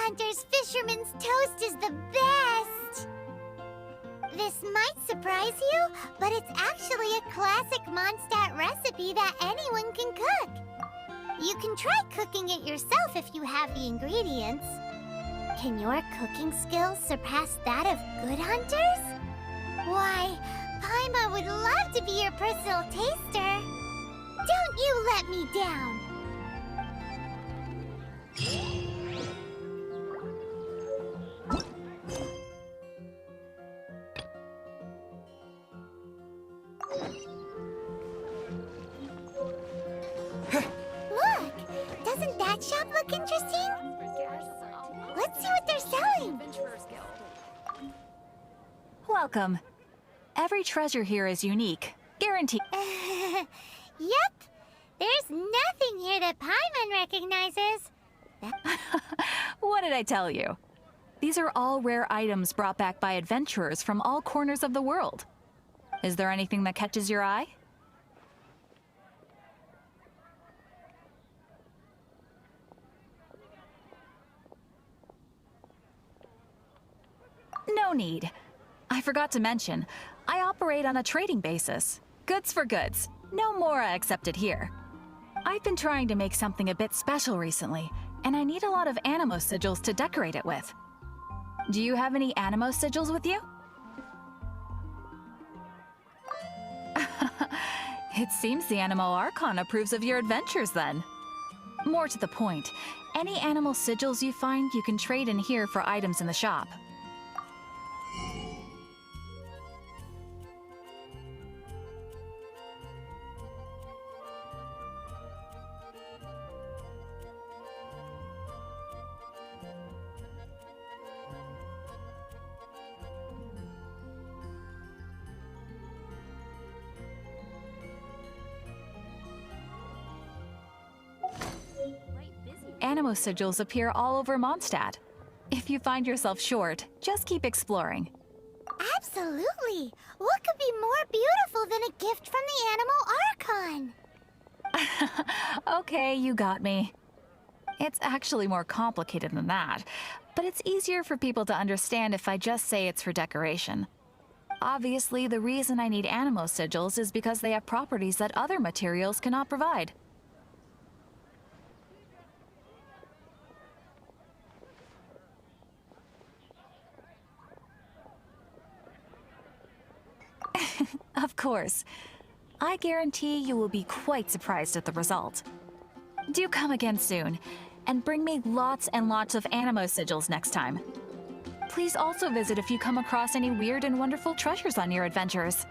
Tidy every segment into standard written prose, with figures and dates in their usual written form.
Hunter's Fisherman's Toast is the best! This might surprise you, but it's actually a classic Mondstadt recipe that anyone can cook. You can try cooking it yourself if you have the ingredients. Can your cooking skills surpass that of good hunters? Why, Paimon would love to be your personal taster. Don't you let me down! Look! Doesn't that shop look interesting? Let's see what they're selling! Welcome. Every treasure here is unique. Guaranteed. Yep. There's nothing here that Paimon recognizes. What did I tell you? These are all rare items brought back by adventurers from all corners of the world. Is there anything that catches your eye? No need. I forgot to mention, I operate on a trading basis. Goods for goods. No Mora accepted here. I've been trying to make something a bit special recently, and I need a lot of animo sigils to decorate it with. Do you have any animo sigils with you? It seems the Animo Archon approves of your adventures then. More to the point, any animal sigils you find you can trade in here for items in the shop. Animo sigils appear all over Mondstadt. If you find yourself short, just keep exploring. Absolutely! What could be more beautiful than a gift from the Animal Archon? Okay, you got me. It's actually more complicated than that, but it's easier for people to understand if I just say it's for decoration. Obviously, the reason I need animo sigils is because they have properties that other materials cannot provide. Of course. I guarantee you will be quite surprised at the result. Do come again soon, and bring me lots and lots of animo sigils next time. Please also visit if you come across any weird and wonderful treasures on your adventures.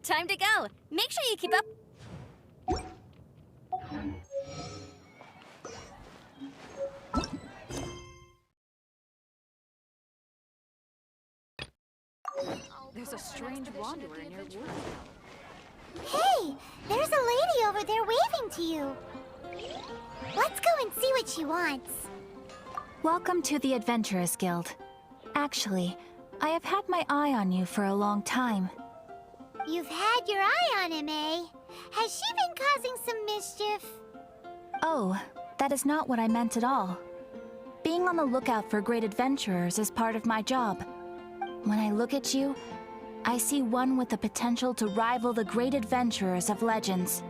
Time to go. Make sure you keep up. There's a strange wanderer in your woods. Hey! There's a lady over there waving to you. Let's go and see what she wants. Welcome to the Adventurers Guild. Actually, I have had my eye on you for a long time. You've had your eye on him, eh? Has she been causing some mischief? Oh, that is not what I meant at all. Being on the lookout for great adventurers is part of my job. When I look at you, I see one with the potential to rival the great adventurers of legends.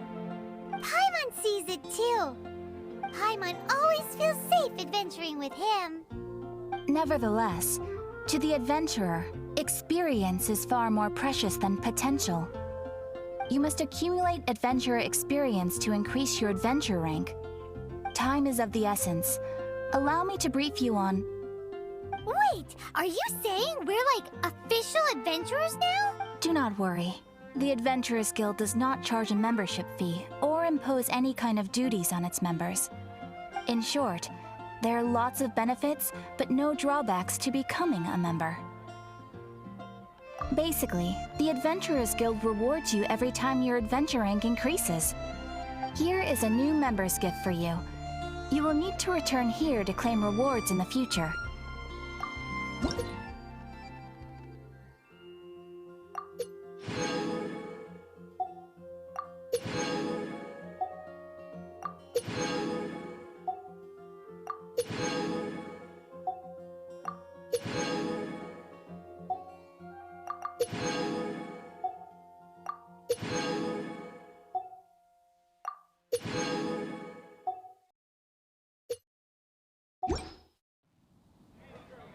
Paimon sees it too. Paimon always feels safe adventuring with him. Nevertheless, to the adventurer, Experience is far more precious than potential. You must accumulate adventurer experience to increase your adventure rank. Time is of the essence. Allow me to brief you on... Wait, are you saying we're like official adventurers now? Do not worry. The Adventurers Guild does not charge a membership fee or impose any kind of duties on its members. In short, there are lots of benefits, but no drawbacks to becoming a member. Basically, the Adventurers Guild rewards you every time your adventure rank increases. Here is a new member's gift for you. You will need to return here to claim rewards in the future.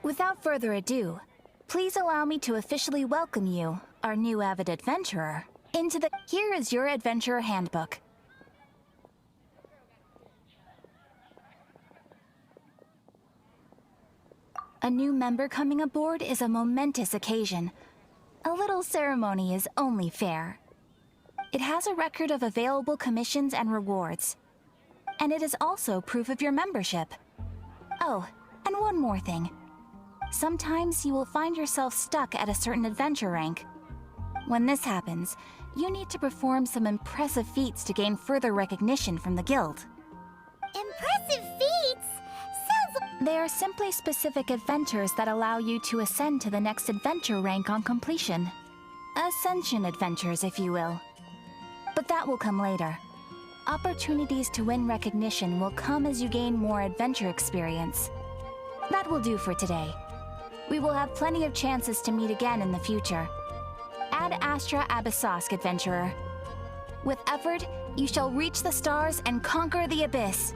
Without further ado, please allow me to officially welcome you, our new avid adventurer, into the... Here is your adventurer handbook. A new member coming aboard is a momentous occasion. A little ceremony is only fair. It has a record of available commissions and rewards. And it is also proof of your membership. Oh, and one more thing. Sometimes you will find yourself stuck at a certain adventure rank. When this happens, you need to perform some impressive feats to gain further recognition from the guild. Impressive feats? They are simply specific adventures that allow you to ascend to the next adventure rank on completion. Ascension adventures, if you will. But that will come later. Opportunities to win recognition will come as you gain more adventure experience. That will do for today. We will have plenty of chances to meet again in the future. Ad Astra Abyssosk, adventurer. With effort, you shall reach the stars and conquer the abyss.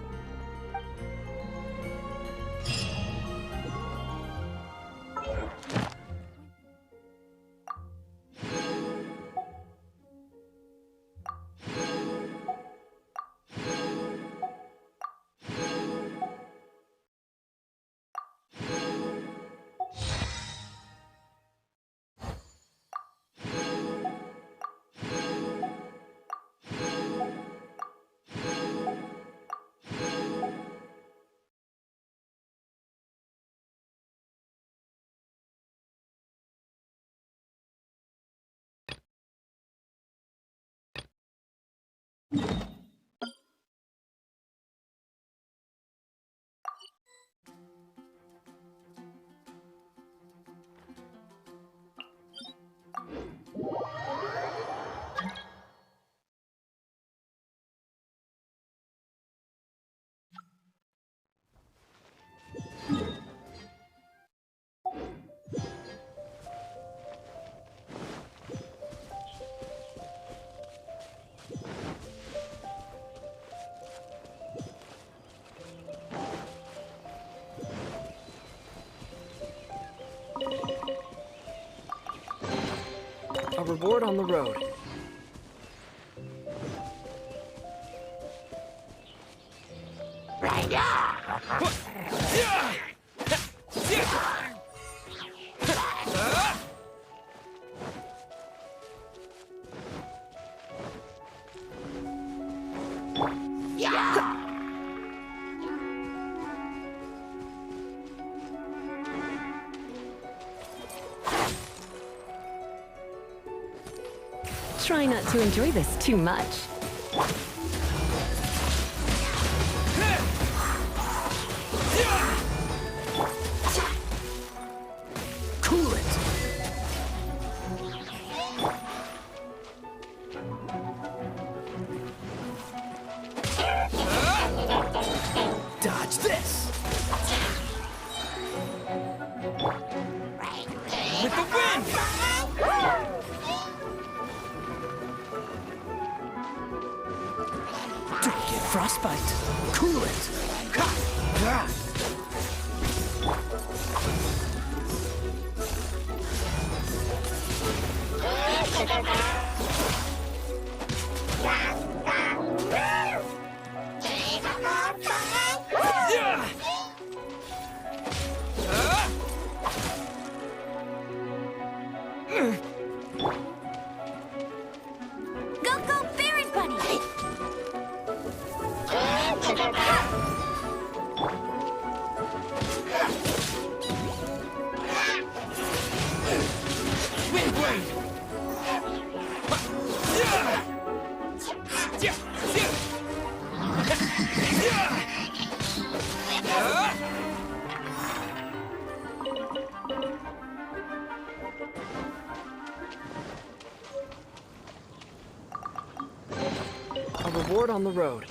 A reward on the road. Try not to enjoy this too much. Cool it! Dodge this! With the wind! Don't get frostbite. Cool it. Yeah! Go, go, Baron Bunny! Wind blade! Yeah! Yeah! A reward on the road.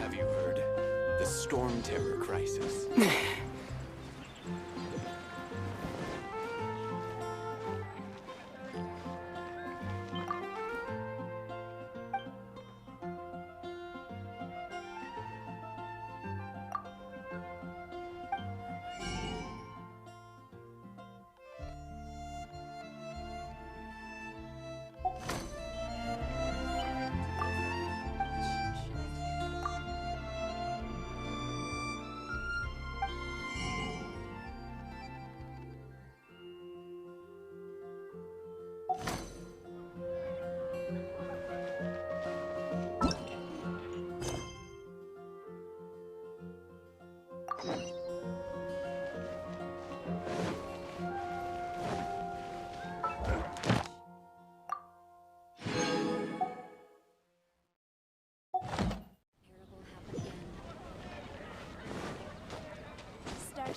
Have you heard? The storm terror crisis.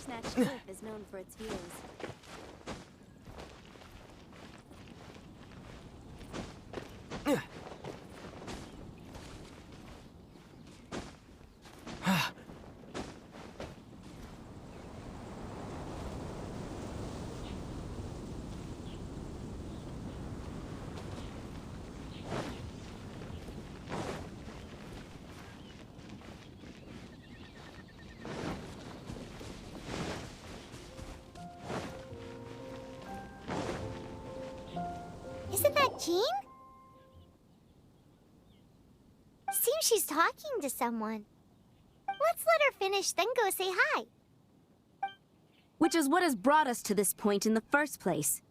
Snatch Cliff is known for its views. Isn't that Jean? Seems she's talking to someone. Let's let her finish, then go say hi. Which is what has brought us to this point in the first place.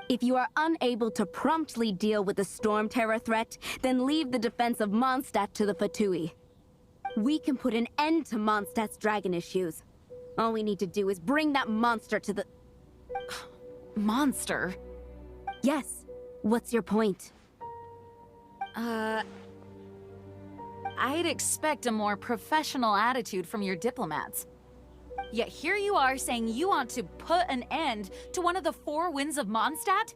If you are unable to promptly deal with the storm terror threat, then leave the defense of Mondstadt to the Fatui. We can put an end to Mondstadt's dragon issues. All we need to do is bring that monster to the... Monster? Yes. What's your point? I'd expect a more professional attitude from your diplomats. Yet here you are saying you want to put an end to one of the four winds of Mondstadt?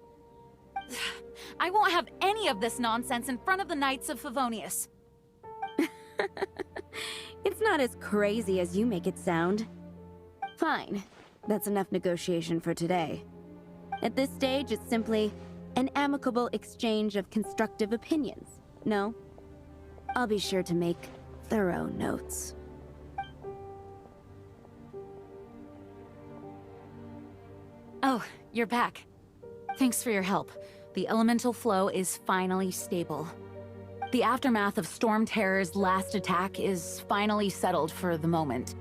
I won't have any of this nonsense in front of the Knights of Favonius. It's not as crazy as you make it sound. Fine. That's enough negotiation for today. At this stage, it's simply an amicable exchange of constructive opinions. No? I'll be sure to make thorough notes. Oh, you're back. Thanks for your help. The elemental flow is finally stable. The aftermath of Storm Terror's last attack is finally settled for the moment.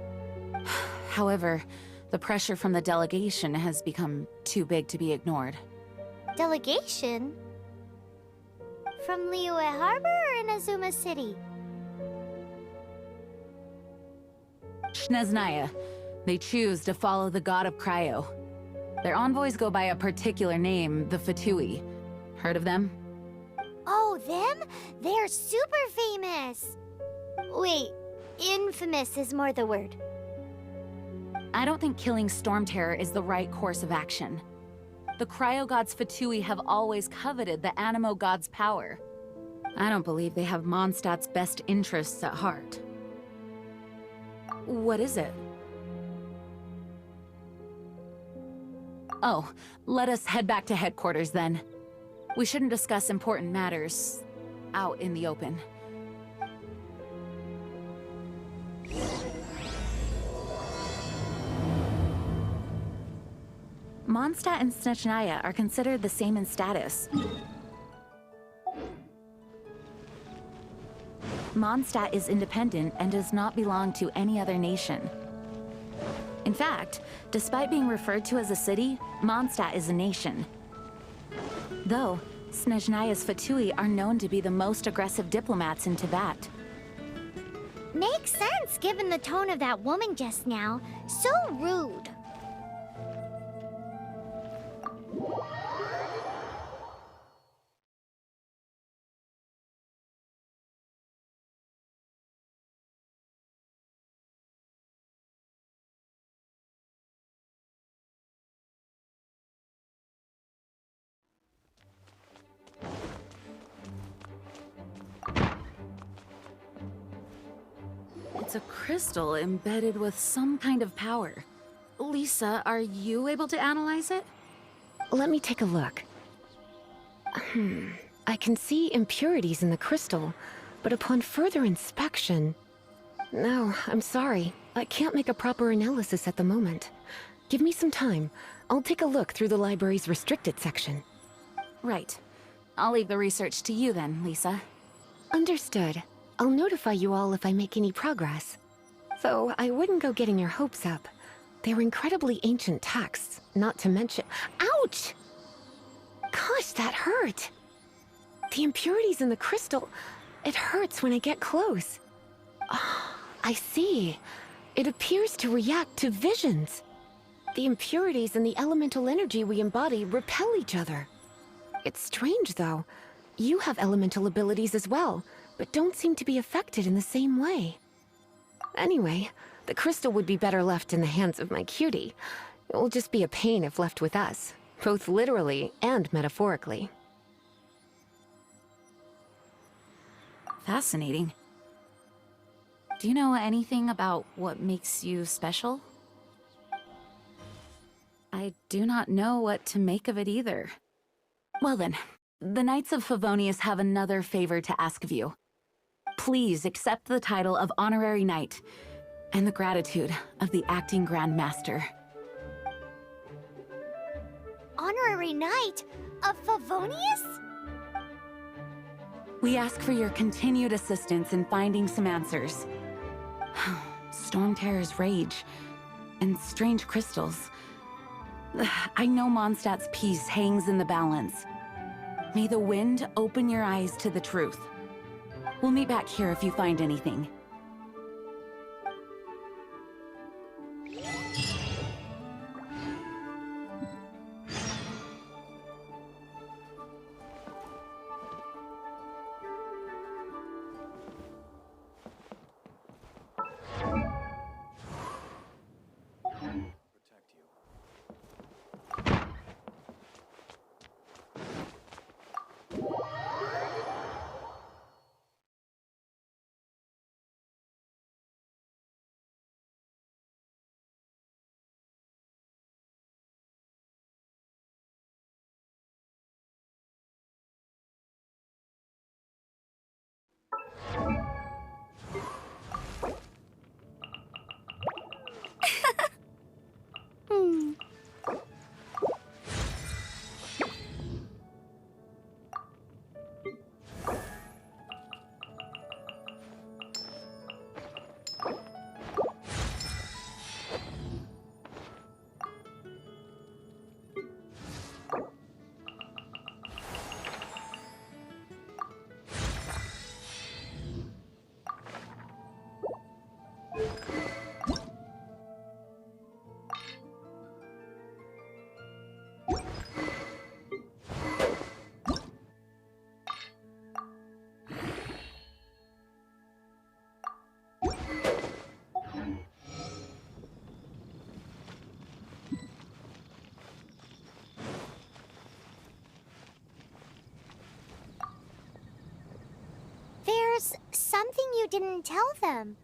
However, the pressure from the delegation has become too big to be ignored. Delegation? From Liyue Harbor or Inazuma City? Snezhnaya. They choose to follow the god of Cryo. Their envoys go by a particular name, the Fatui. Heard of them? Oh, them? They're super famous! Wait, infamous is more the word. I don't think killing Storm Terror is the right course of action. The Cryo God's Fatui have always coveted the Animo God's power. I don't believe they have Mondstadt's best interests at heart. What is it? Oh, let us head back to headquarters then. We shouldn't discuss important matters out in the open. Mondstadt and Snezhnaya are considered the same in status. Mondstadt is independent and does not belong to any other nation. In fact, despite being referred to as a city, Mondstadt is a nation. Though, Snezhnaya's Fatui are known to be the most aggressive diplomats in Tibet. Makes sense given the tone of that woman just now. So rude. It's a crystal embedded with some kind of power. Lisa, are you able to analyze it? Let me take a look. I can see impurities in the crystal, but upon further inspection... No, I'm sorry. I can't make a proper analysis at the moment. Give me some time. I'll take a look through the library's restricted section. Right. I'll leave the research to you then, Lisa. Understood. I'll notify you all if I make any progress. Though I wouldn't go getting your hopes up. They're incredibly ancient texts, not to mention... Ouch! Gosh, that hurt! The impurities in the crystal... It hurts when I get close. Oh, I see. It appears to react to visions. The impurities and the elemental energy we embody repel each other. It's strange, though. You have elemental abilities as well, but don't seem to be affected in the same way. Anyway, the crystal would be better left in the hands of my cutie. It will just be a pain if left with us, both literally and metaphorically. Fascinating. Do you know anything about what makes you special? I do not know what to make of it either. Well then, the Knights of Favonius have another favor to ask of you. Please accept the title of Honorary Knight, and the gratitude of the Acting Grand Master. Honorary Knight of Favonius? We ask for your continued assistance in finding some answers. Storm Terror's rage, and strange crystals. I know Mondstadt's peace hangs in the balance. May the wind open your eyes to the truth. We'll meet back here if you find anything. There's something you didn't tell them.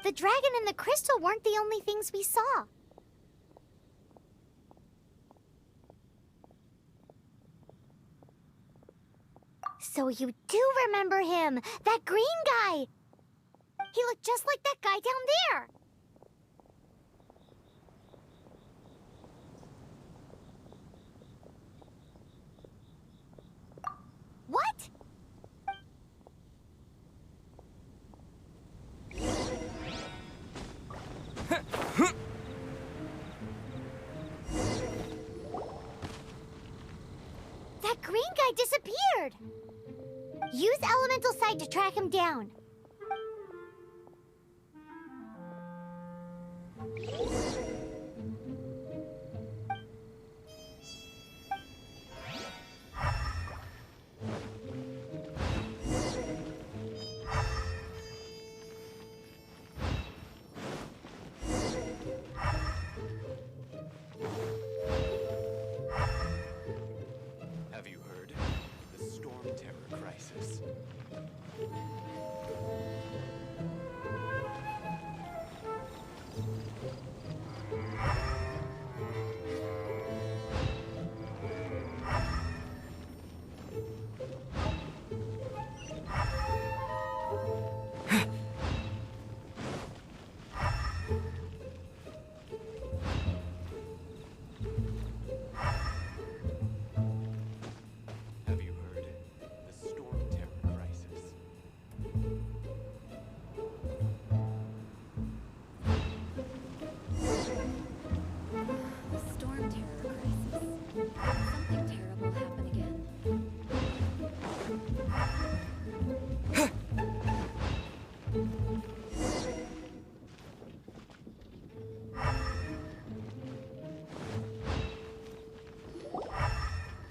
The dragon and the crystal weren't the only things we saw. So you do remember him, that green guy! He looked just like that guy down there! What? That green guy disappeared! Use Elemental Sight to track him down. Have you heard? The Storm Terror crisis.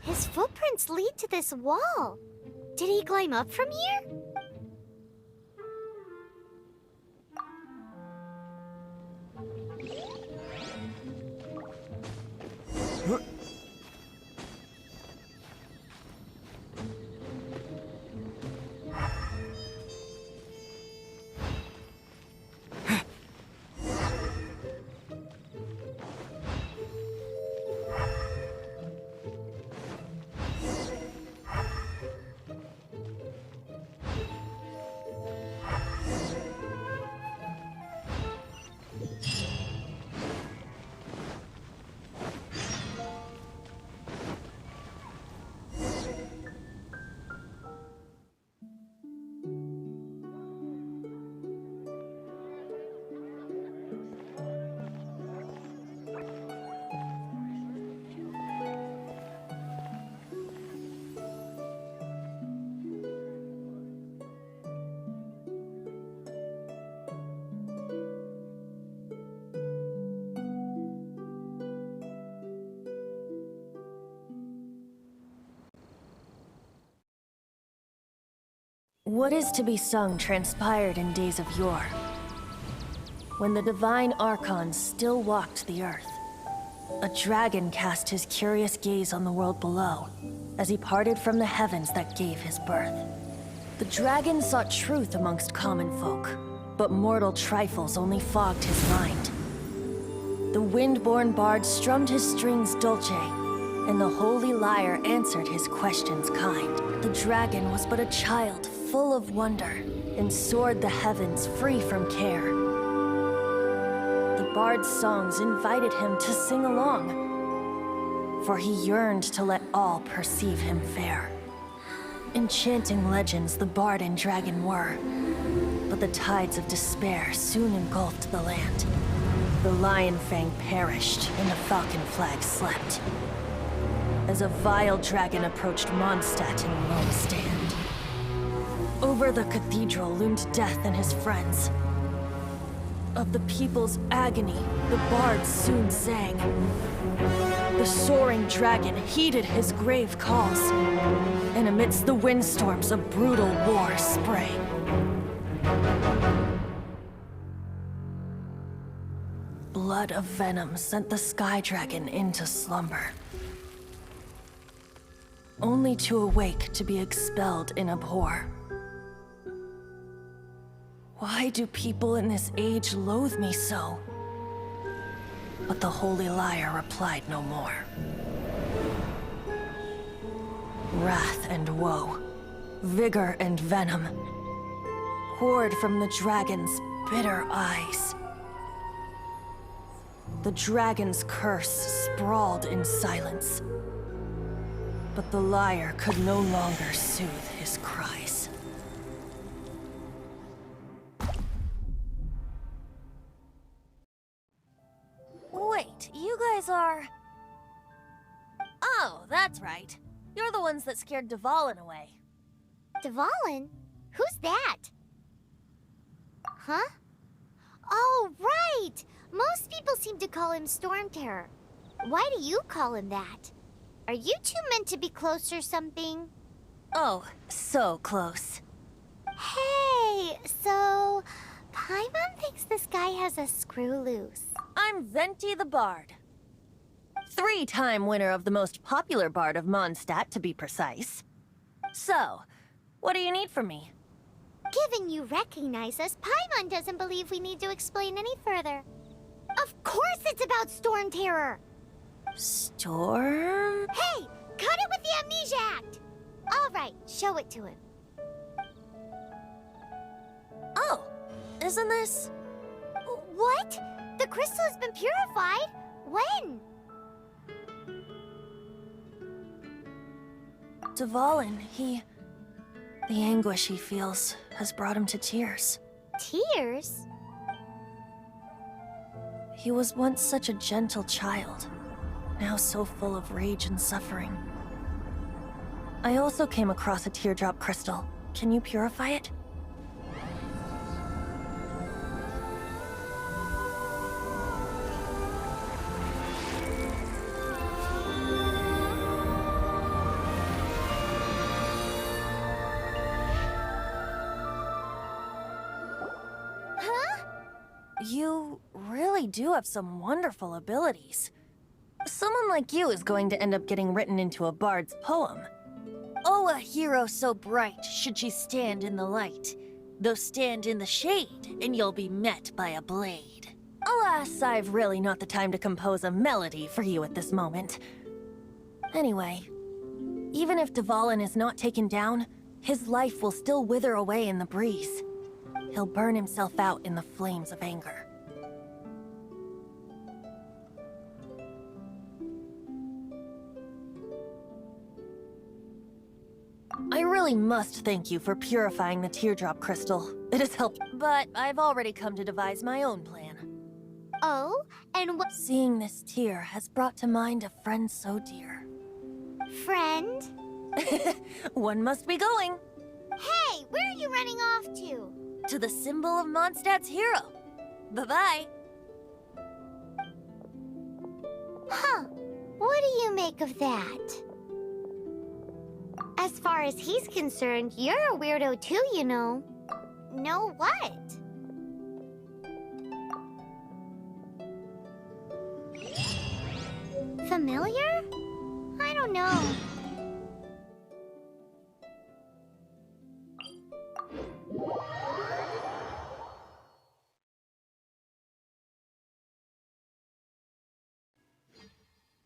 His footprints lead to this wall. Did he climb up from here? What is to be sung transpired in days of yore, when the divine archons still walked the earth. A dragon cast his curious gaze on the world below, as he parted from the heavens that gave his birth. The dragon sought truth amongst common folk, but mortal trifles only fogged his mind. The wind-born bard strummed his strings dulce, and the holy lyre answered his questions kind. The dragon was but a child, full of wonder, and soared the heavens free from care. The bard's songs invited him to sing along, for he yearned to let all perceive him fair. Enchanting legends the bard and dragon were, but the tides of despair soon engulfed the land. The lion fang perished, and the falcon flag slept, as a vile dragon approached Mondstadt in lone stand. Over the cathedral loomed death and his friends. Of the people's agony, the bard soon sang. The soaring dragon heeded his grave calls, and amidst the windstorms a brutal war sprang. Blood of venom sent the sky dragon into slumber, only to awake to be expelled in abhor. Why do people in this age loathe me so? But the holy lyre replied no more. Wrath and woe, vigor and venom, poured from the dragon's bitter eyes. The dragon's curse sprawled in silence, but the lyre could no longer soothe his cries. Wait, you guys are... Oh, that's right. You're the ones that scared Dvalin away. Dvalin? Who's that? Huh? Oh, right! Most people seem to call him Storm Terror. Why do you call him that? Are you two meant to be close or something? Oh, so close. Hey, so... Paimon thinks this guy has a screw loose. I'm Venti the Bard. 3-time winner of the most popular bard of Mondstadt, to be precise. So, what do you need from me? Given you recognize us, Paimon doesn't believe we need to explain any further. Of course it's about Storm Terror! Storm? Hey! Cut it with the Amnesia Act! Alright, show it to him. Oh, isn't this... What? The crystal has been purified? When? Dvalin, the anguish he feels has brought him to tears. Tears? He was once such a gentle child, now so full of rage and suffering. I also came across a teardrop crystal. Can you purify it? You really do have some wonderful abilities. Someone like you is going to end up getting written into a bard's poem. Oh, a hero so bright should she stand in the light, though stand in the shade, and you'll be met by a blade. Alas, I've really not the time to compose a melody for you at this moment. Anyway, even if Dvalin is not taken down, his life will still wither away in the breeze. He'll burn himself out in the flames of anger. I really must thank you for purifying the teardrop crystal. It has helped, but I've already come to devise my own plan. Oh, and what? Seeing this tear has brought to mind a friend so dear. Friend? One must be going. Hey, where are you running off to? To the symbol of Mondstadt's hero. Bye-bye. Huh. What do you make of that? As far as he's concerned, you're a weirdo too, you know. Know what? Familiar? I don't know.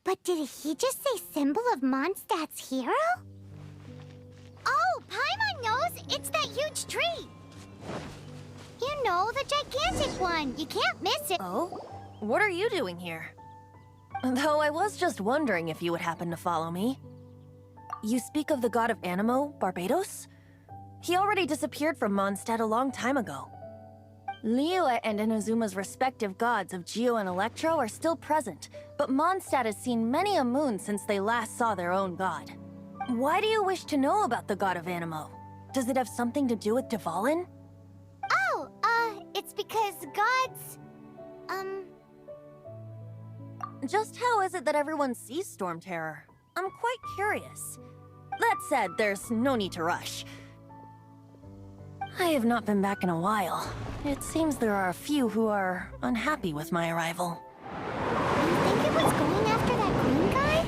But did he just say symbol of Mondstadt's hero? Oh, Paimon knows! It's that huge tree! You know, the gigantic one! You can't miss it! Oh? What are you doing here? Though I was just wondering if you would happen to follow me. You speak of the god of Animo, Barbados? He already disappeared from Mondstadt a long time ago. Liyue and Inazuma's respective gods of Geo and Electro are still present, but Mondstadt has seen many a moon since they last saw their own god. Why do you wish to know about the god of Animo? Does it have something to do with Dvalin? Oh, it's because gods... Just how is it that everyone sees Storm Terror? I'm quite curious. That said, there's no need to rush. I have not been back in a while. It seems there are a few who are unhappy with my arrival. You think it was going after that green guy?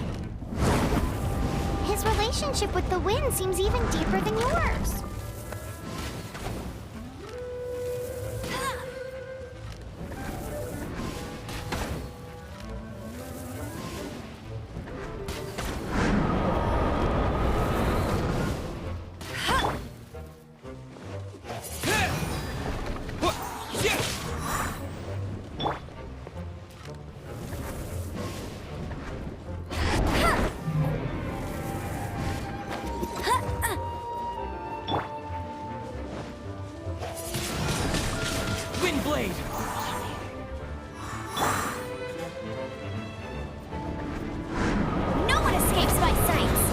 His relationship with the wind seems even deeper than yours. Windblade! No one escapes my sights!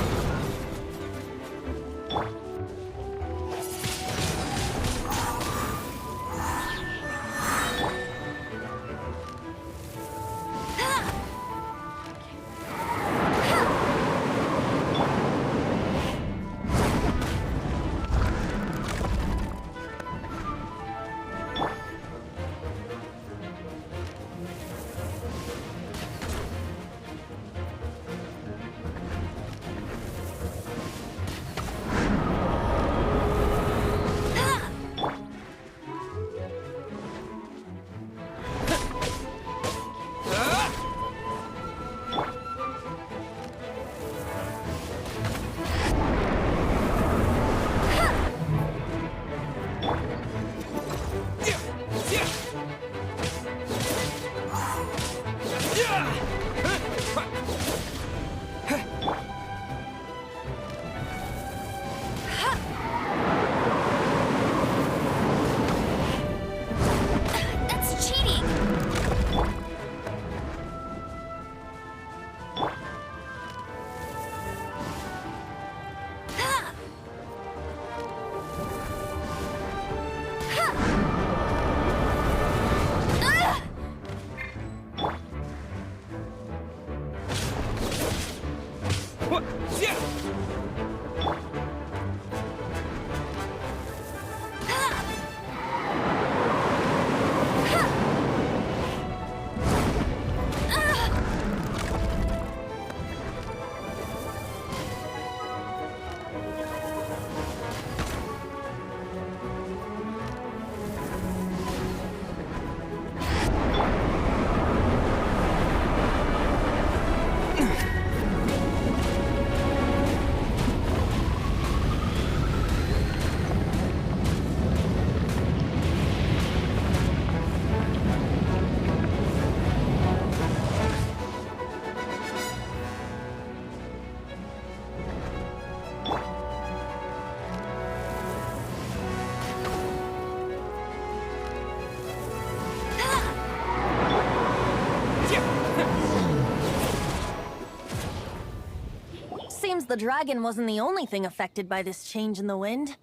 seems the dragon wasn't the only thing affected by this change in the wind.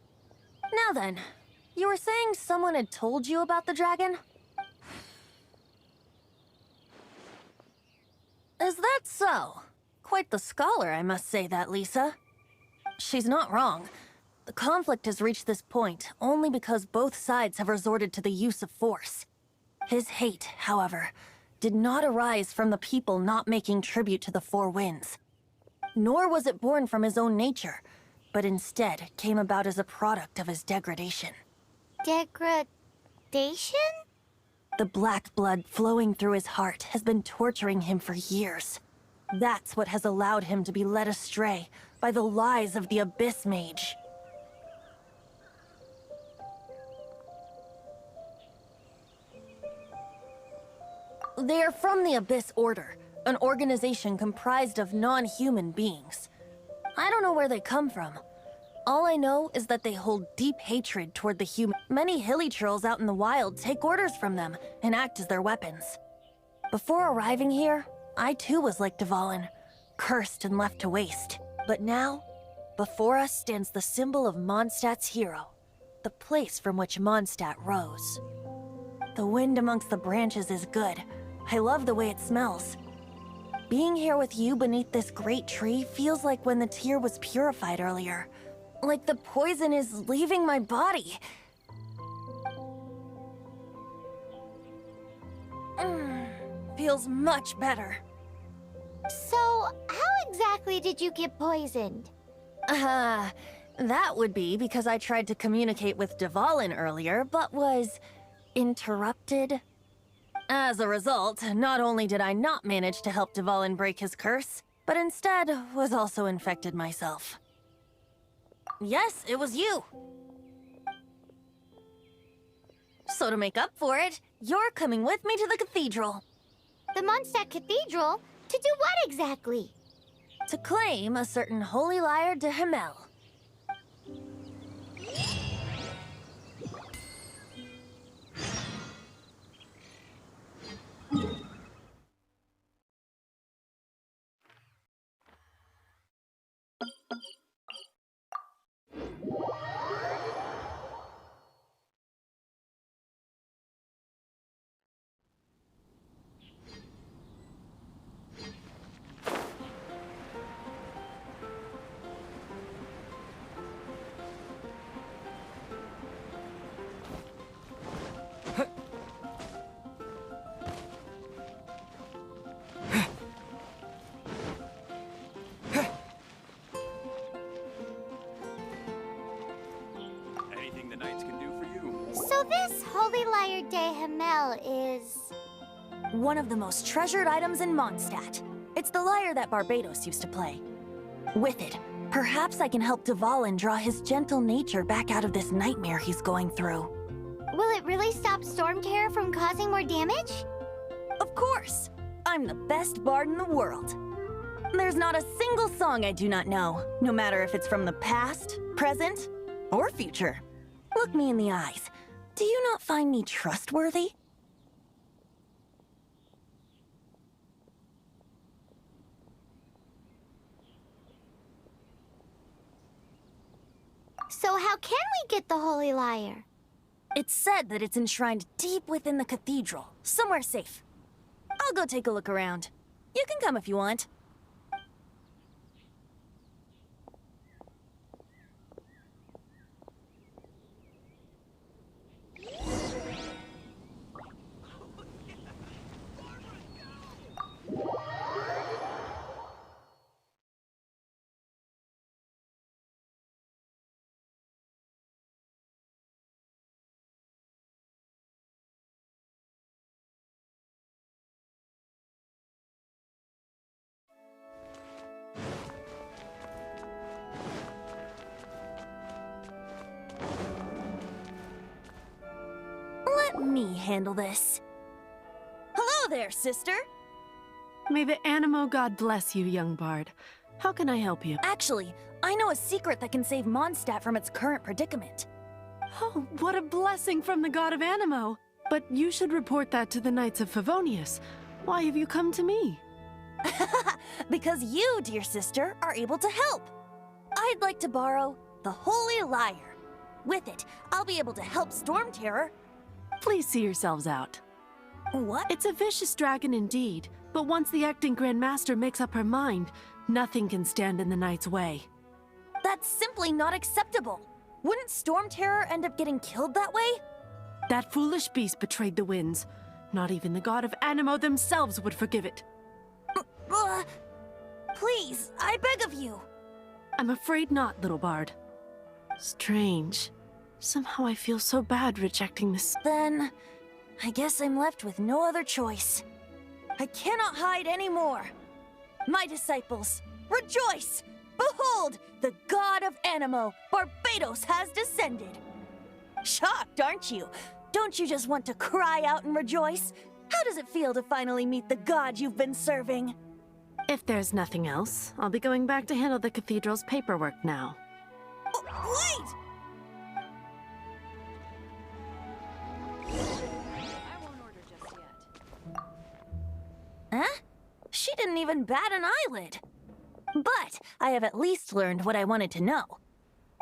Now then, you were saying someone had told you about the dragon? Is that so? Quite the scholar, I must say that, Lisa. She's not wrong. The conflict has reached this point only because both sides have resorted to the use of force. His hate, however, did not arise from the people not making tribute to the Four Winds. Nor was it born from his own nature, but instead came about as a product of his degradation. Degradation? The black blood flowing through his heart has been torturing him for years. That's what has allowed him to be led astray by the lies of the Abyss Mage. They are from the Abyss Order, an organization comprised of non-human beings. I don't know where they come from. All I know is that they hold deep hatred toward the human. Many hilly trolls out in the wild take orders from them and act as their weapons. Before arriving here, I too was like Dvalin, cursed and left to waste. But now, before us stands the symbol of Mondstadt's hero, the place from which Mondstadt rose. The wind amongst the branches is good. I love the way it smells. Being here with you beneath this great tree feels like when the tear was purified earlier. Like the poison is leaving my body. Feels much better. So, how exactly did you get poisoned? That would be because I tried to communicate with Dvalin earlier, but was interrupted. As a result, not only did I not manage to help Dvalin break his curse, but instead was also infected myself. Yes, it was you. So to make up for it, you're coming with me to the cathedral. The Mondstadt Cathedral? To do what exactly? To claim a certain holy lyre de Himmel. Anything the knights can do for you? So this Holy Lyre de Himmel is... One of the most treasured items in Mondstadt. It's the lyre that Barbados used to play. With it, perhaps I can help Dvalin draw his gentle nature back out of this nightmare he's going through. Will it really stop Storm Terror from causing more damage? Of course! I'm the best bard in the world. There's not a single song I do not know, no matter if it's from the past, present, or future. Look me in the eyes. Do you not find me trustworthy? So how can we get the Holy Lyre? It's said that it's enshrined deep within the cathedral, somewhere safe. I'll go take a look around. You can come if you want. Let me handle this. Hello there, sister! May the Animo God bless you, young bard. How can I help you? Actually, I know a secret that can save Mondstadt from its current predicament. Oh, what a blessing from the god of Animo! But you should report that to the Knights of Favonius. Why have you come to me? Because you, dear sister, are able to help. I'd like to borrow the Holy Lyre. With it, I'll be able to help Storm Terror. Please see yourselves out. What? It's a vicious dragon indeed, but once the acting Grand Master makes up her mind, nothing can stand in the Knight's way. That's simply not acceptable. Wouldn't Storm Terror end up getting killed that way? That foolish beast betrayed the winds. Not even the god of Anemo themselves would forgive it. Please, I beg of you. I'm afraid not, little bard. Strange. Somehow I feel so bad rejecting this. Then, I guess I'm left with no other choice. I cannot hide anymore. My disciples, rejoice! Behold, the god of Anemo, Barbados, has descended. Shocked, aren't you? Don't you just want to cry out and rejoice? How does it feel to finally meet the god you've been serving? If there's nothing else, I'll be going back to handle the cathedral's paperwork now. Wait! I won't order just yet. Huh? She didn't even bat an eyelid. But I have at least learned what I wanted to know.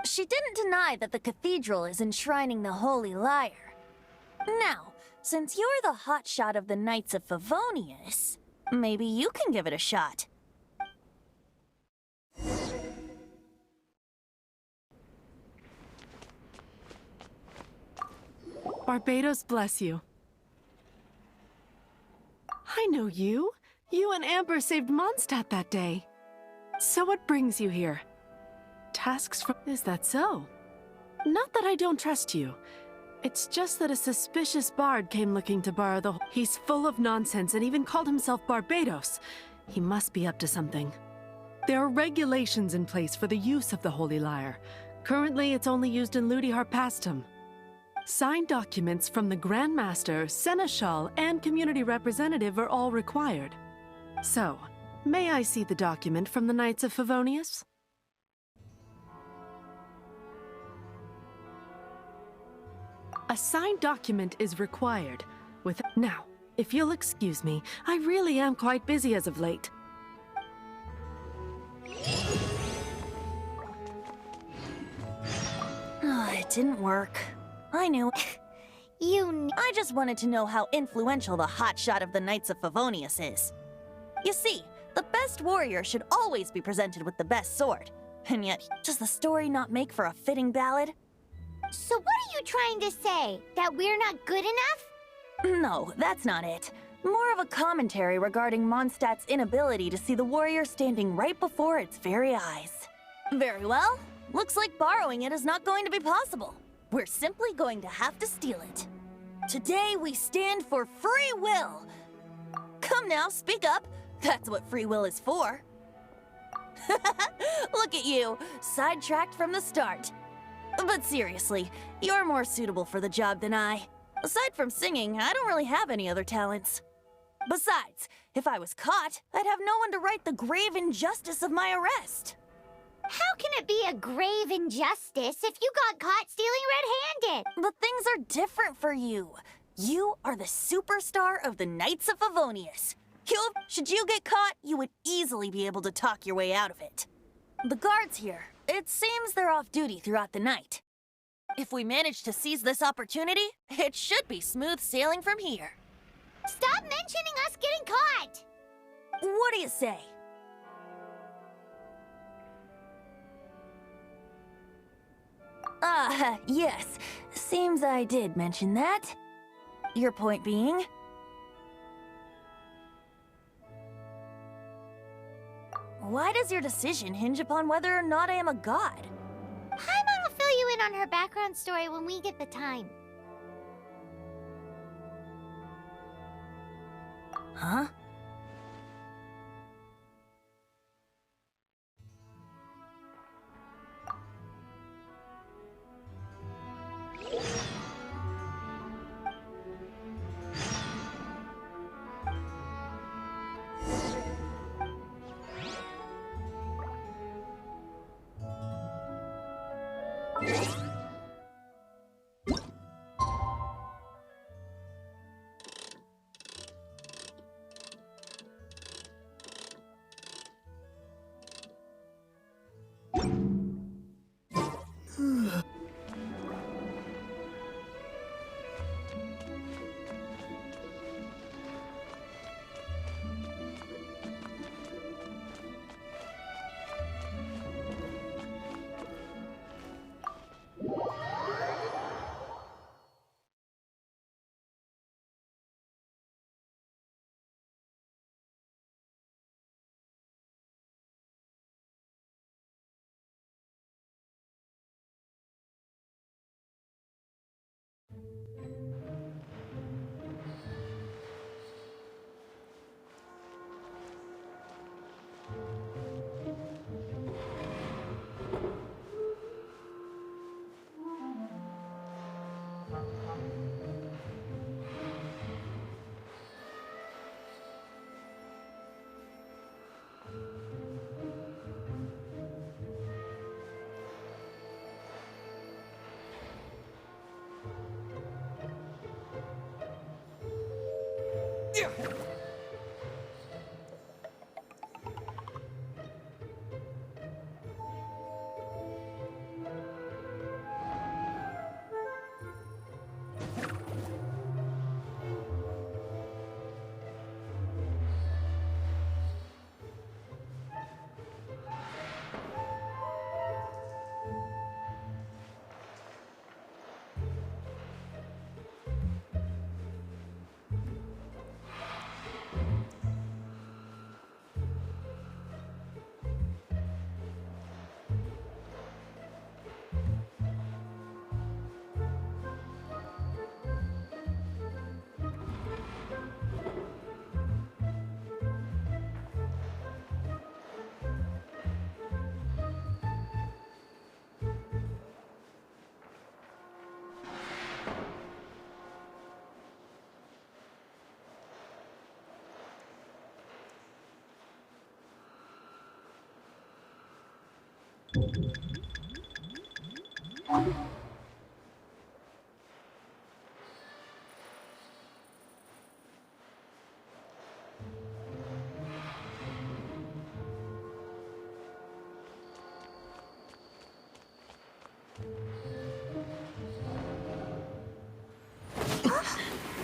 She didn't deny that the cathedral is enshrining the Holy Lyre. Now, since you're the hotshot of the Knights of Favonius, maybe you can give it a shot. Barbados bless you. I know you. You and Amber saved Mondstadt that day. So what brings you here? Tasks from... Is that so? Not that I don't trust you. It's just that a suspicious bard came looking to borrow the... He's full of nonsense and even called himself Barbados. He must be up to something. There are regulations in place for the use of the Holy Lyre. Currently, it's only used in Ludi Harpastum. Signed documents from the Grand Master, Seneschal, and Community Representative are all required. So, may I see the document from the Knights of Favonius? A signed document is required. Now, if you'll excuse me, I really am quite busy as of late. It didn't work. I knew. I just wanted to know how influential the hotshot of the Knights of Favonius is. You see, the best warrior should always be presented with the best sword. And yet, does the story not make for a fitting ballad? So what are you trying to say? That we're not good enough? No, that's not it. More of a commentary regarding Mondstadt's inability to see the warrior standing right before its very eyes. Very well. Looks like borrowing it is not going to be possible. We're simply going to have to steal it. Today we stand for free will. Come now, speak up. That's what free will is for. Look at you, sidetracked from the start. But seriously, you're more suitable for the job than I. Aside from singing, I don't really have any other talents. Besides, if I was caught, I'd have no one to right the grave injustice of my arrest. How can it be a grave injustice if you got caught stealing red-handed? But things are different for you. You are the superstar of the Knights of Favonius. Should you get caught, you would easily be able to talk your way out of it. The guards here, it seems they're off duty throughout the night. If we manage to seize this opportunity, it should be smooth sailing from here. Stop mentioning us getting caught! What do you say? Yes. Seems I did mention that. Your point being? Why does your decision hinge upon whether or not I am a god? Paimon will fill you in on her background story when we get the time. Huh?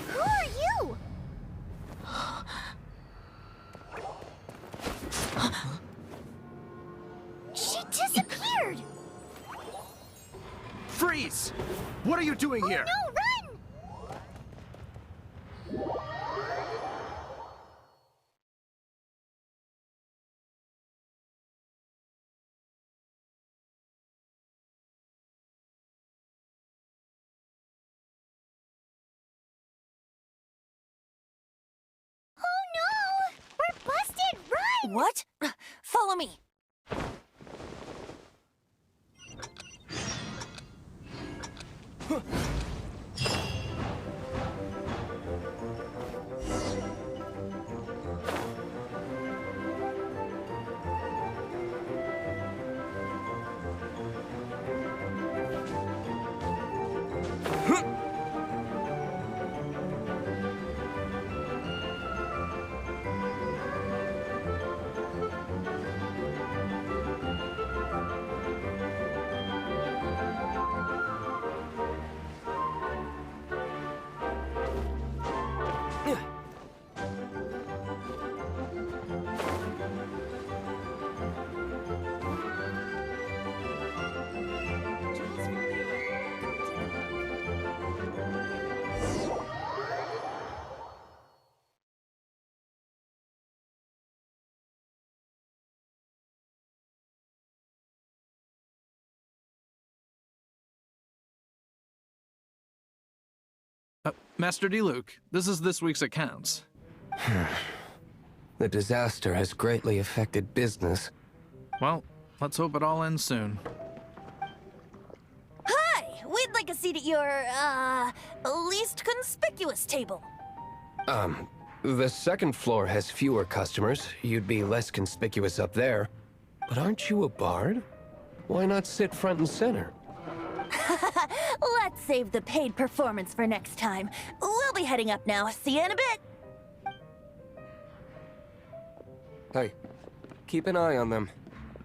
Who are you? She disappeared! Freeze! What are you doing here? No, run! Oh no! We're busted! Run! What? Follow me. Master D-Luke, this is this week's accounts. The disaster has greatly affected business. Well, let's hope it all ends soon. Hi! We'd like a seat at your, least conspicuous table. The second floor has fewer customers. You'd be less conspicuous up there. But aren't you a bard? Why not sit front and center? Let's save the paid performance for next time. We'll be heading up now. See you in a bit. Hey, keep an eye on them.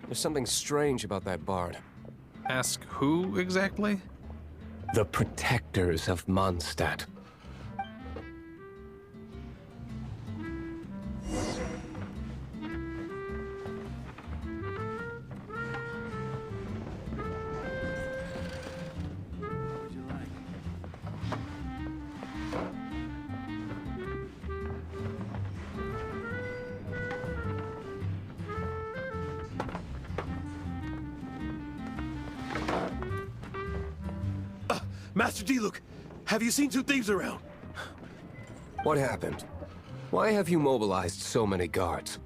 There's something strange about that bard. Ask who exactly? The protectors of Mondstadt. Master D-Luke, have you seen two thieves around? What happened? Why have you mobilized so many guards?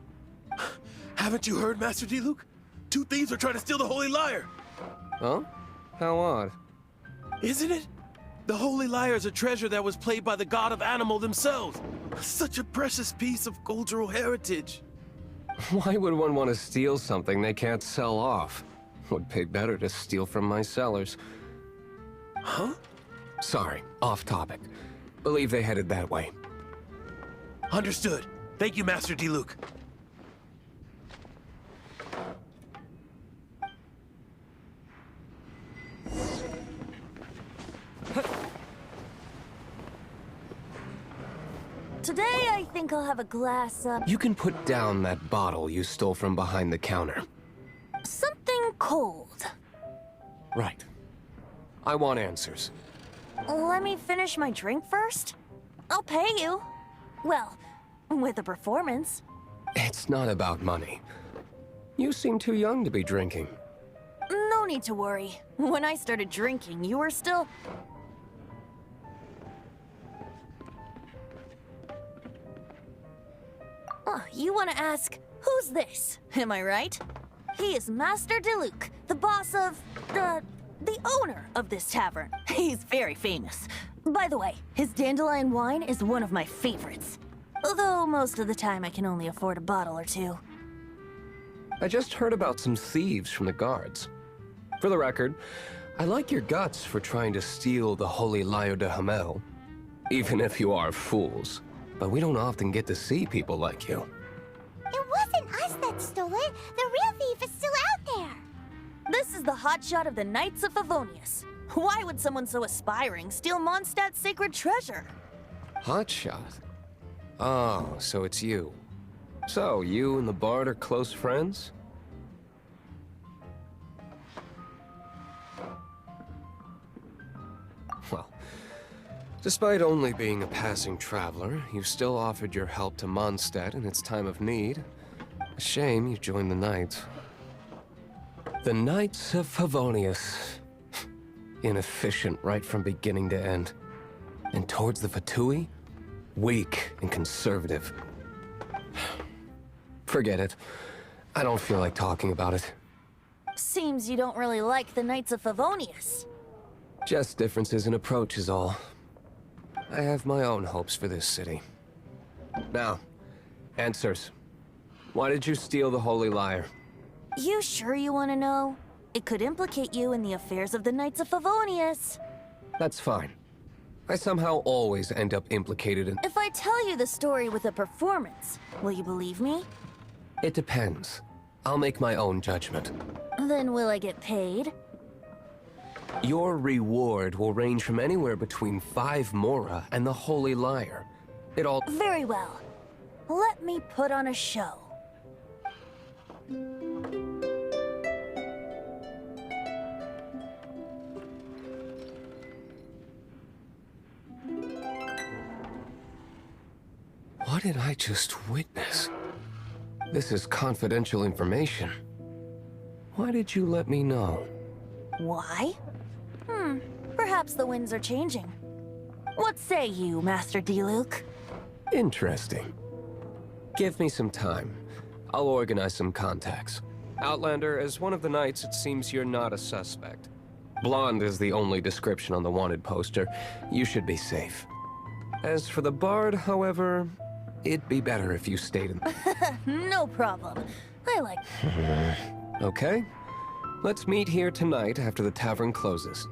Haven't you heard, Master D-Luke? Two thieves are trying to steal the Holy Lyre. Huh? How odd. Isn't it? The Holy Lyre is a treasure that was played by the god of animal themselves. Such a precious piece of cultural heritage. Why would one want to steal something they can't sell off? Would pay better to steal from my sellers. Huh? Sorry, off topic. Believe they headed that way. Understood. Thank you, Master Diluc. Today, I think I'll have a glass of... You can put down that bottle you stole from behind the counter. something cold. Right. I want answers. Let me finish my drink first. I'll pay you. Well, with a performance. It's not about money. You seem too young to be drinking. No need to worry. When I started drinking, you were still... Oh, you want to ask, who's this? Am I right? He is Master Diluc, the boss of... the owner of this tavern. He's very famous. By the way, his dandelion wine is one of my favorites. Although most of the time I can only afford a bottle or two. I just heard about some thieves from the guards. For the record, I like your guts for trying to steal the Holy Lyre de Hamel. Even if you are fools. But we don't often get to see people like you. It wasn't us that stole it. The real thief is still out there. This is the hotshot of the Knights of Favonius. Why would someone so aspiring steal Mondstadt's sacred treasure? Hotshot? Oh, so it's you. So, you and the Bard are close friends? Well, despite only being a passing traveler, you still offered your help to Mondstadt in its time of need. A shame you joined the Knights. The Knights of Favonius. Inefficient right from beginning to end. And towards the Fatui, weak and conservative. Forget it. I don't feel like talking about it. Seems you don't really like the Knights of Favonius. Just differences in approach is all. I have my own hopes for this city. Now, answers. Why did you steal the Holy Lyre? You sure you want to know? It could implicate you in the affairs of the Knights of Favonius. That's fine. I somehow always end up implicated in... If I tell you the story with a performance, will you believe me? It depends. I'll make my own judgment. Then will I get paid? Your reward will range from anywhere between 5 Mora and the Holy Lyre. It all... Very well. Let me put on a show. What did I just witness? This is confidential information. Why did you let me know? Why? Perhaps the winds are changing. What say you, Master Diluc? Interesting. Give me some time. I'll organize some contacts. Outlander, as one of the Knights, it seems you're not a suspect. Blonde is the only description on the wanted poster. You should be safe. As for the Bard, however, it'd be better if you stayed in... No problem. I like... Okay. Let's meet here tonight after the tavern closes.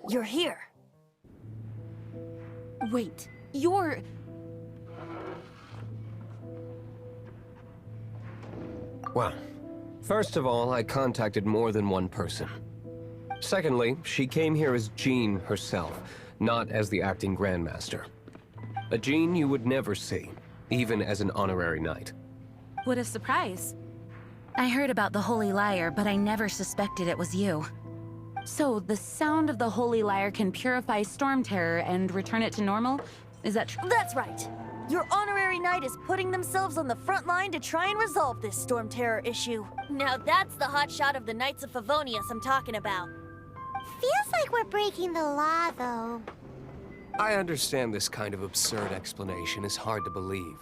You're here. Wait, you're... Well, first of all, I contacted more than one person. Secondly, she came here as Jean herself, not as the acting Grandmaster. A Jean you would never see, even as an honorary knight. What a surprise. I heard about the Holy Lyre, but I never suspected it was you. So, the sound of the Holy Lyre can purify Storm Terror and return it to normal? Is that true? That's right. Your honorary knight is putting themselves on the front line to try and resolve this Storm Terror issue. Now that's the hotshot of the Knights of Favonius I'm talking about. Feels like we're breaking the law, though. I understand this kind of absurd explanation is hard to believe.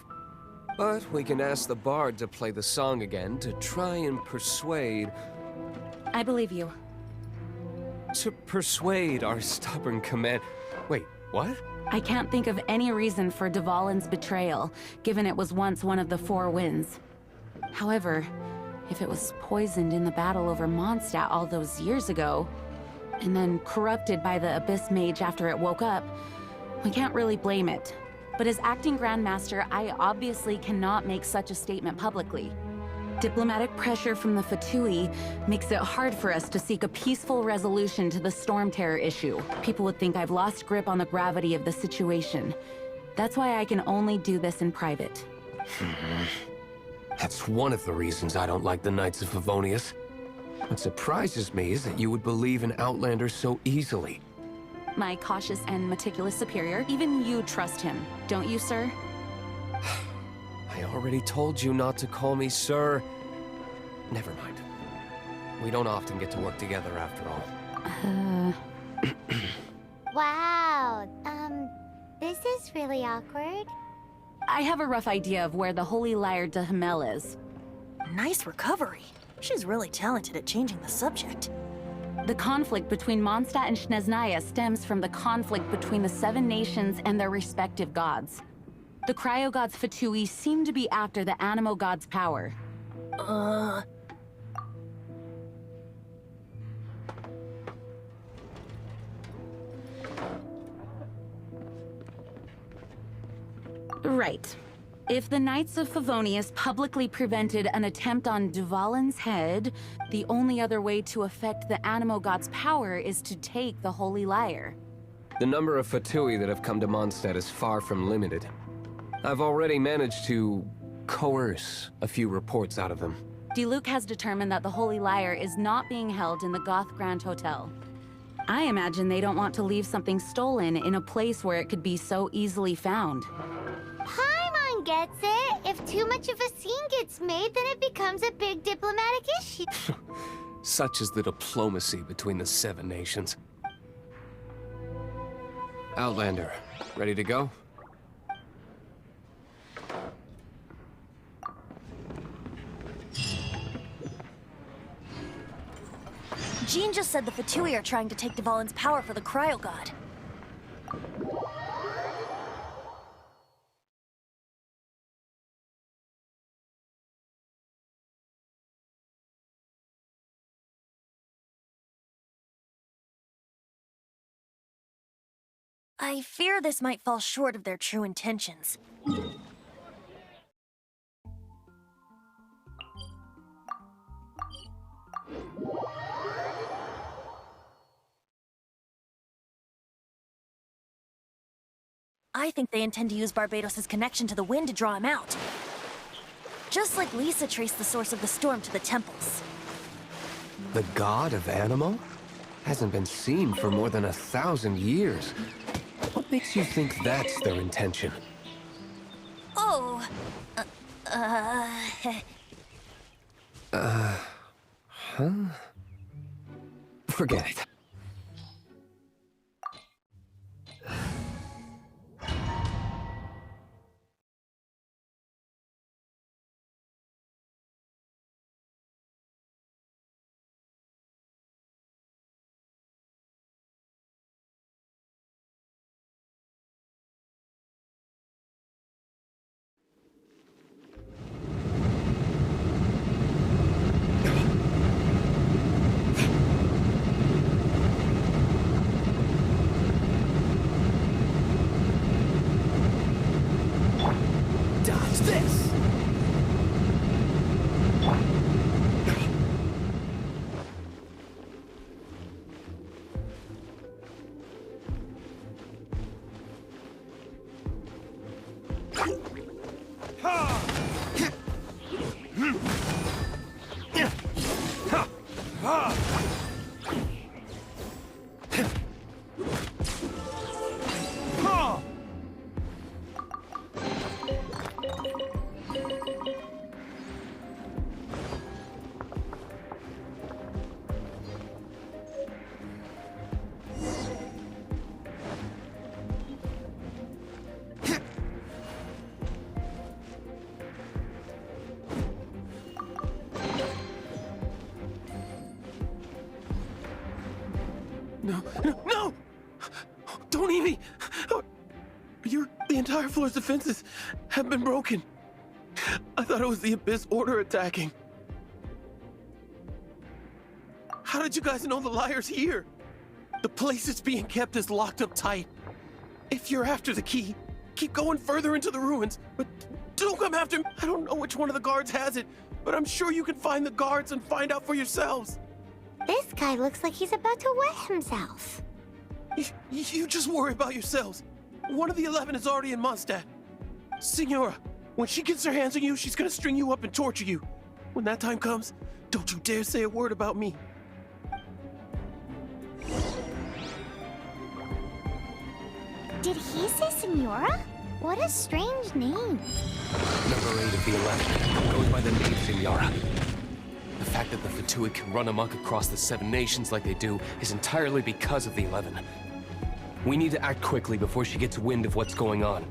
But we can ask the bard to play the song again to try and persuade... I believe you. To persuade our stubborn command... Wait, what? I can't think of any reason for Dvalin's betrayal, given it was once one of the Four Winds. However, if it was poisoned in the battle over Mondstadt all those years ago, and then corrupted by the Abyss Mage after it woke up, we can't really blame it. But as acting Grandmaster, I obviously cannot make such a statement publicly. Diplomatic pressure from the Fatui makes it hard for us to seek a peaceful resolution to the Storm Terror issue. People would think I've lost grip on the gravity of the situation. That's why I can only do this in private. That's one of the reasons I don't like the Knights of Favonius. What surprises me is that you would believe in Outlander so easily. My cautious and meticulous superior, even you trust him, don't you, sir? I already told you not to call me sir. Never mind. We don't often get to work together after all. Wow, this is really awkward. I have a rough idea of where the Holy Lyre de Himmel is. Nice recovery. She's really talented at changing the subject. The conflict between Mondstadt and Snezhnaya stems from the conflict between the Seven Nations and their respective gods. The Cryo-Gods Fatui seem to be after the Animo God's power. Right. If the Knights of Favonius publicly prevented an attempt on Dvalin's head, the only other way to affect the Animo God's power is to take the Holy Lyre. The number of Fatui that have come to Mondstadt is far from limited. I've already managed to coerce a few reports out of them. Diluc has determined that the Holy Lyre is not being held in the Goth Grand Hotel. I imagine they don't want to leave something stolen in a place where it could be so easily found. Paimon gets it. If too much of a scene gets made, then it becomes a big diplomatic issue. Such is the diplomacy between the Seven Nations. Outlander, ready to go? Jean just said the Fatui are trying to take Dvalin's power for the Cryo God. I fear this might fall short of their true intentions. I think they intend to use Barbados' connection to the wind to draw him out. Just like Lisa traced the source of the storm to the temples. The god of Animo? Hasn't been seen for more than 1,000 years. What makes you think that's their intention? Oh... Huh? Forget it. No! No! Don't eat me! The entire floor's defenses have been broken. I thought it was the Abyss Order attacking. How did you guys know the liar's here? The place it's being kept is locked up tight. If you're after the key, keep going further into the ruins, but don't come after me. I don't know which one of the guards has it, but I'm sure you can find the guards and find out for yourselves. This guy looks like he's about to wet himself. You just worry about yourselves. One of the 11 is already in Mondstadt. Signora, when she gets her hands on you, she's gonna string you up and torture you. When that time comes, don't you dare say a word about me. Did he say Signora? What a strange name. Number 8 of the 11 goes by the name Signora. The fact that the Fatui can run amok across the 7 nations like they do is entirely because of the 11. We need to act quickly before she gets wind of what's going on.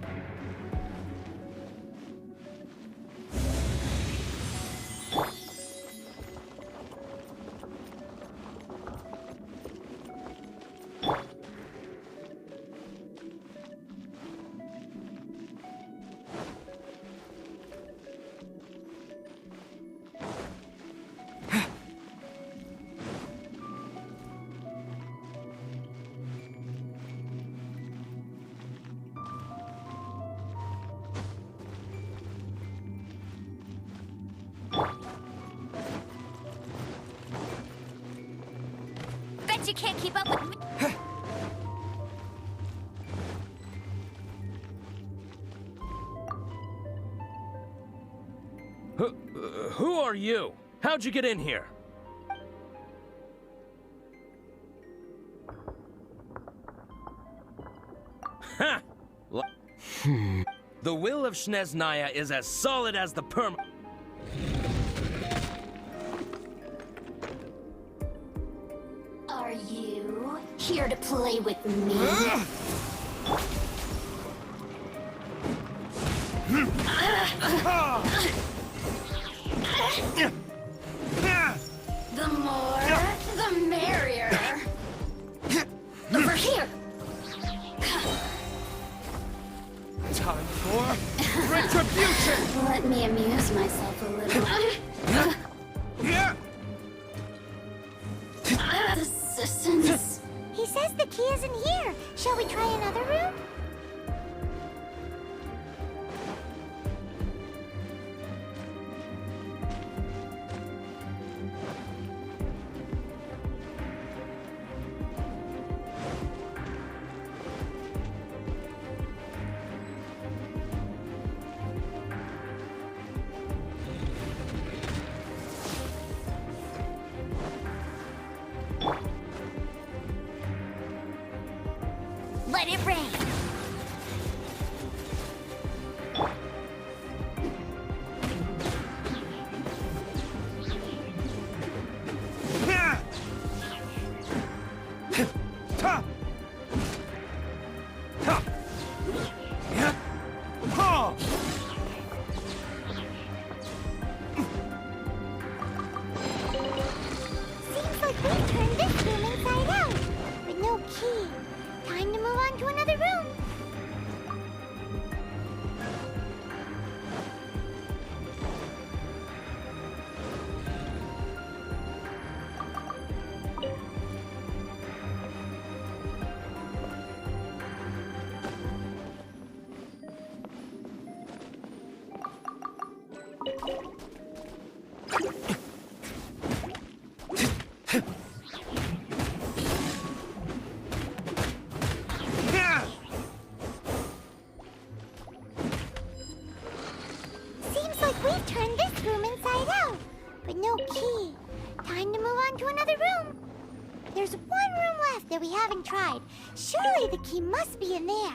Bet you can't keep up with me. Who are you? How'd you get in here? Ha! The will of Shneznaya is as solid as the perm. Are you here to play with me? The more, the merrier. Over here. Time for retribution! Let me amuse myself a little. Assistance. He says the key isn't here. Shall we try another room? Let it rain. Seems like we've turned this room inside out, with no key. Time to move on to another room. Seems like we've turned this room inside out, but no key. Time to move on to another room. There's one room left that we haven't tried. Surely the key must be in there.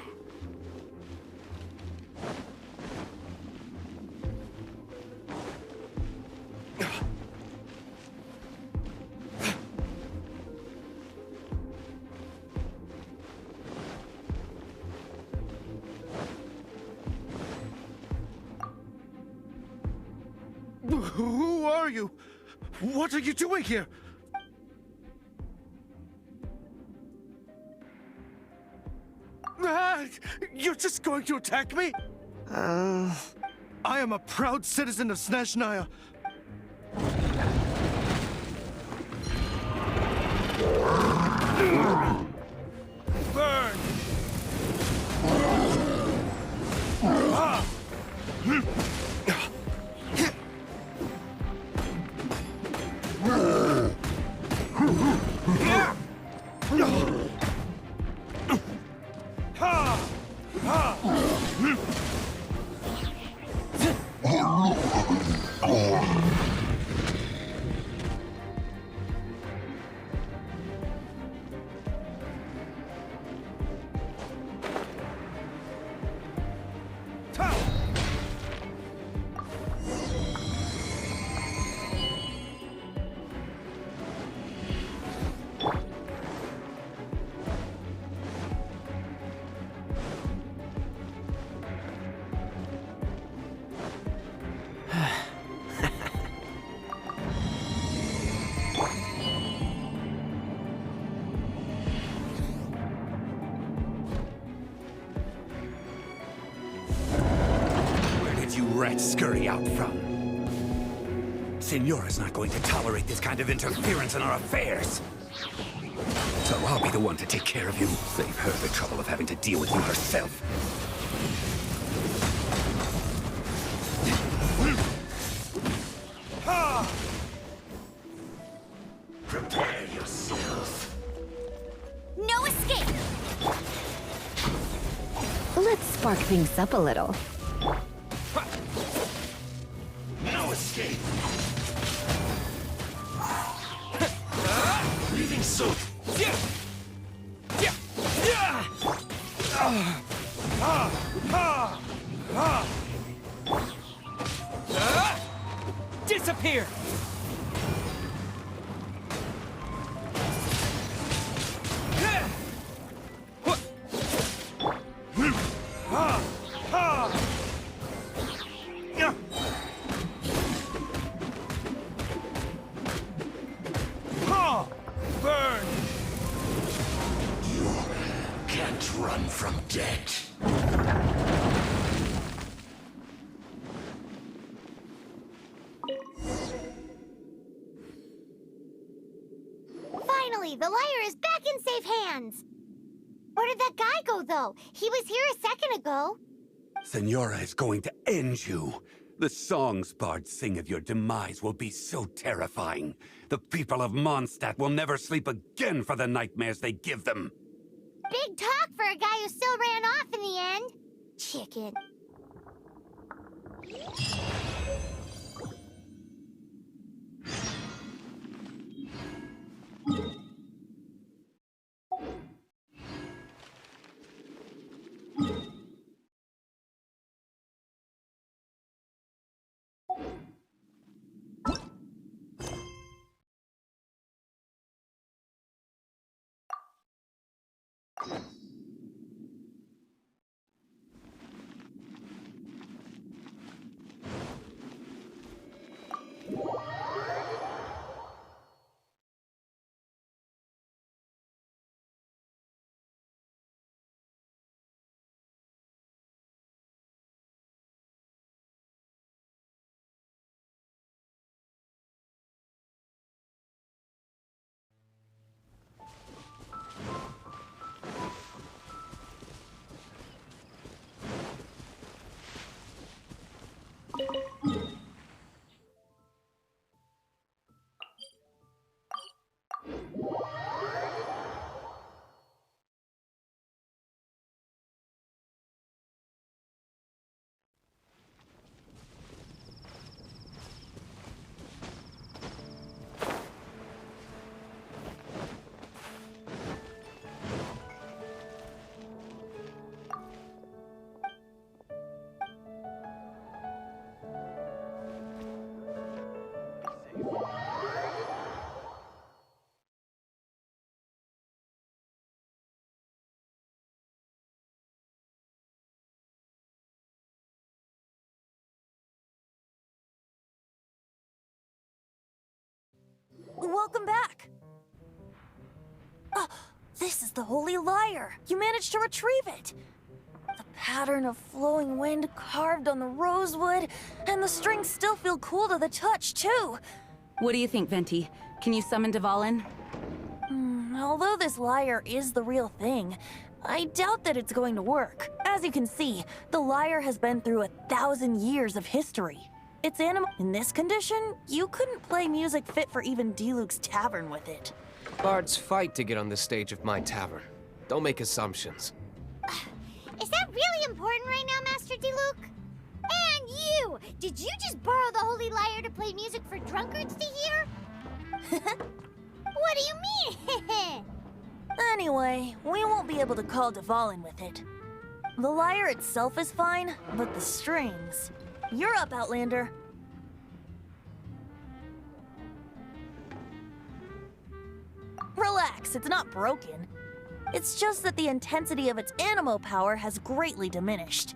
Who are you? What are you doing here? You're just going to attack me? I am a proud citizen of Snezhnaya. Burn! Rats scurry out from. Senora's not going to tolerate this kind of interference in our affairs. So I'll be the one to take care of you. Save her the trouble of having to deal with you herself. Prepare yourself. No escape! Let's spark things up a little. No escape! Leaving soon! Disappear! Burn! You can't run from death. Finally, the lyre is back in safe hands. Where did that guy go, though? He was here a second ago. Senora is going to end you. The songs bards sing of your demise will be so terrifying. The people of Mondstadt will never sleep again for the nightmares they give them. Big talk for a guy who still ran off in the end. Chicken. Welcome back. This is the Holy Lyre. You managed to retrieve it. The pattern of flowing wind carved on the rosewood, and the strings still feel cool to the touch, too. What do you think, Venti? Can you summon Dvalin? Although this lyre is the real thing, I doubt that it's going to work. As you can see, the lyre has been through 1,000 years of history. It's animal. In this condition, you couldn't play music fit for even Diluc's tavern with it. Bards fight to get on the stage of my tavern. Don't make assumptions. Is that really important right now, Master Diluc? And you! Did you just borrow the Holy Lyre to play music for drunkards to hear? What do you mean? Anyway, we won't be able to call Dvalin with it. The lyre itself is fine, but the strings... You're up, Outlander. Relax, it's not broken. It's just that the intensity of its animo power has greatly diminished.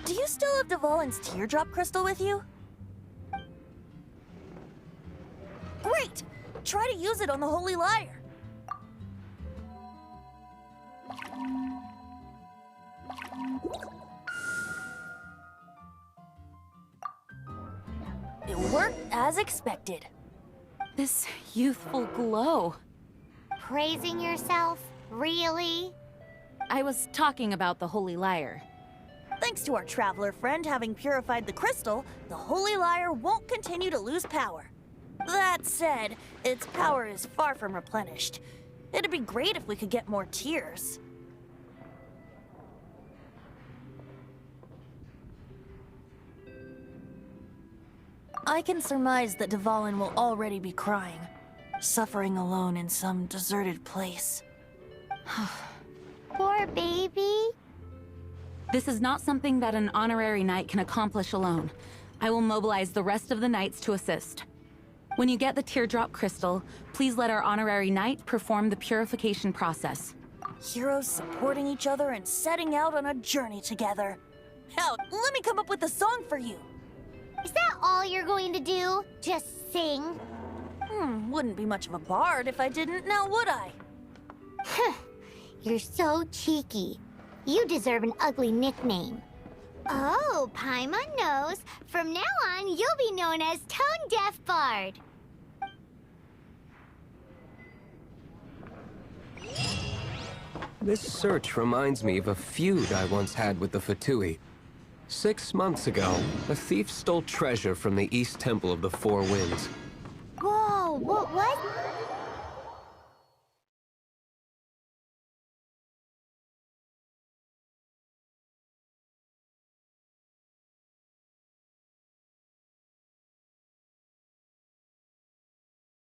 Do you still have Dvalin's teardrop crystal with you? Great! Try to use it on the Holy Lyre. It worked as expected. This youthful glow. Praising yourself? Really? I was talking about the Holy Lyre. Thanks to our traveler friend having purified the crystal, the Holy Lyre won't continue to lose power. That said, its power is far from replenished. It'd be great if we could get more tears. I can surmise that Dvalin will already be crying, suffering alone in some deserted place. Poor baby. This is not something that an honorary knight can accomplish alone. I will mobilize the rest of the knights to assist. When you get the teardrop crystal, please let our honorary knight perform the purification process. Heroes supporting each other and setting out on a journey together. Hell, let me come up with a song for you. Is that all you're going to do? Just sing? Wouldn't be much of a bard if I didn't, now would I? You're so cheeky. You deserve an ugly nickname. Oh, Paimon knows. From now on, you'll be known as Tone Deaf Bard. This search reminds me of a feud I once had with the Fatui. 6 months ago, a thief stole treasure from the East Temple of the Four Winds. Whoa, what?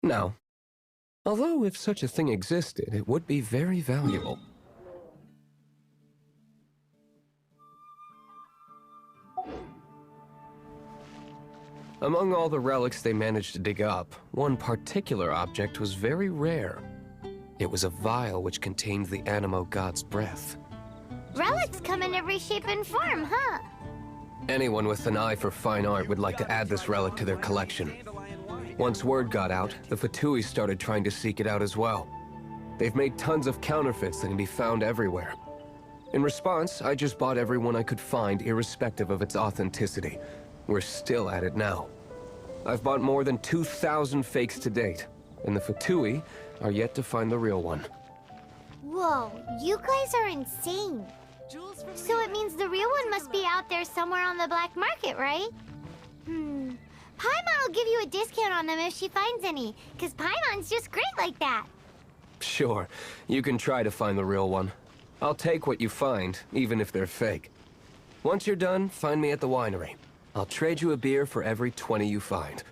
Now, although if such a thing existed, it would be very valuable. Among all the relics they managed to dig up, one particular object was very rare. It was a vial which contained the Animo god's breath. Relics come in every shape and form, huh? Anyone with an eye for fine art would like to add this relic to their collection. Once word got out, the Fatui started trying to seek it out as well. They've made tons of counterfeits that can be found everywhere. In response, I just bought every one I could find, irrespective of its authenticity. We're still at it now. I've bought more than 2,000 fakes to date, and the Fatui are yet to find the real one. Whoa, you guys are insane. So it means the real one must be out there somewhere on the black market, right? Paimon will give you a discount on them if she finds any, because Paimon's just great like that. Sure, you can try to find the real one. I'll take what you find, even if they're fake. Once you're done, find me at the winery. I'll trade you a beer for every 20 you find.